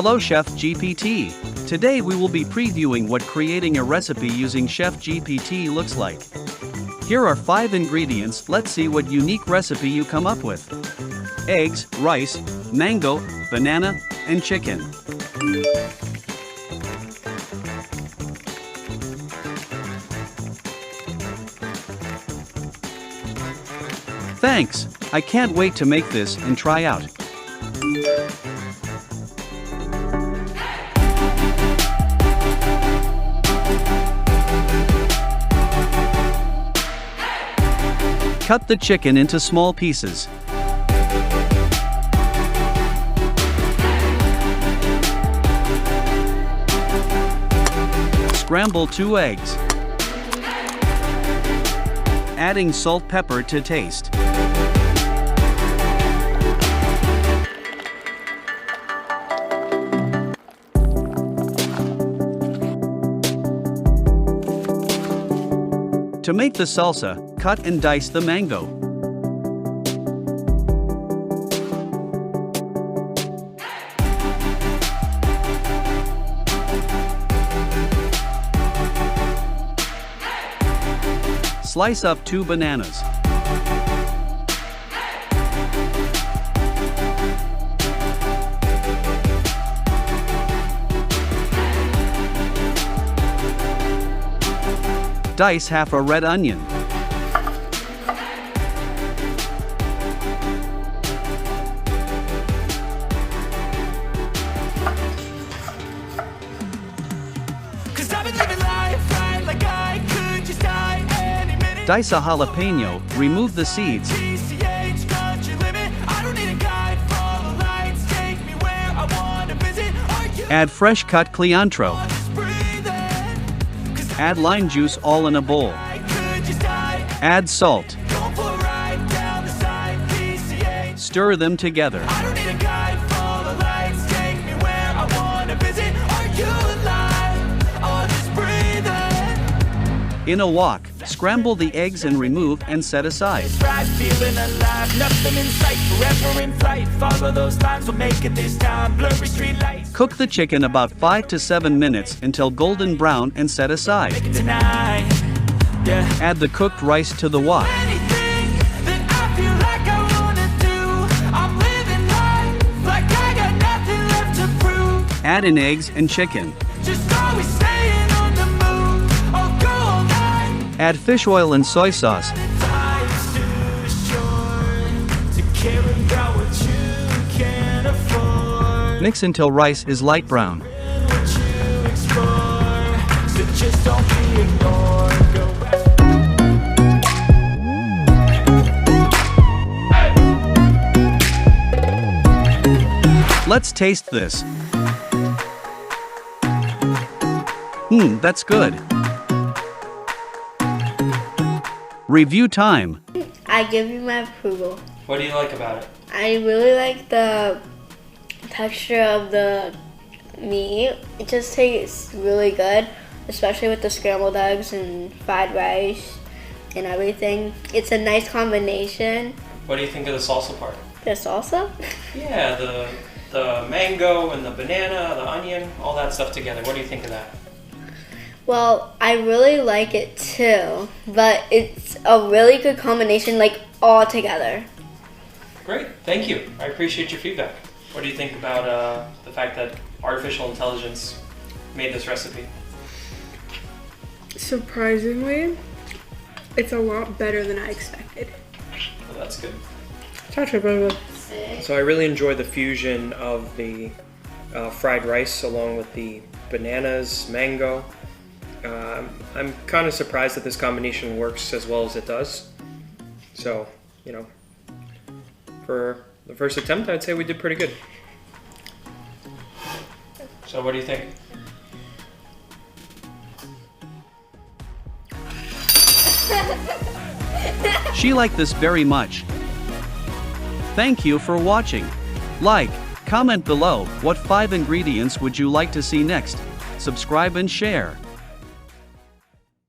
Hello ChefGPT. Today we will be previewing what creating a recipe using ChefGPT looks like. Here are 5 ingredients, let's see what unique recipe you come up with. Eggs, rice, mango, banana, and chicken. Thanks, I can't wait to make this and try out. Cut the chicken into small pieces. Scramble 2 eggs. Adding salt, pepper to taste. To make the salsa, cut and dice the mango. Slice up 2 bananas. Dice half a red onion. Dice a jalapeno, remove the seeds. Add fresh cut cilantro. Add lime juice all in a bowl. Add salt. Stir them together. In a wok, scramble the eggs and remove and set aside. Cook the chicken about 5 to 7 minutes until golden brown and set aside. Add the cooked rice to the wok. Add in eggs and chicken. Add fish oil and soy sauce. Mix until rice is light brown. Let's taste this. That's good. Review time. I give you my approval. What do you like about it? I really like the texture of the meat. It just tastes really good, especially with the scrambled eggs and fried rice and everything. It's a nice combination. What do you think of the salsa part? The salsa? Yeah, the mango and the banana, the onion, all that stuff together. What do you think of that? Well, I really like it too, but it's a really good combination, like all together. Great, thank you. I appreciate your feedback. What do you think about the fact that artificial intelligence made this recipe? Surprisingly, it's a lot better than I expected. Well, that's good. So I really enjoy the fusion of the fried rice along with the bananas, mango. I'm kind of surprised that this combination works as well as it does. So, for the first attempt, I'd say we did pretty good. So what do you think? She liked this very much. Thank you for watching. Like, comment below, what 5 ingredients would you like to see next? Subscribe and share.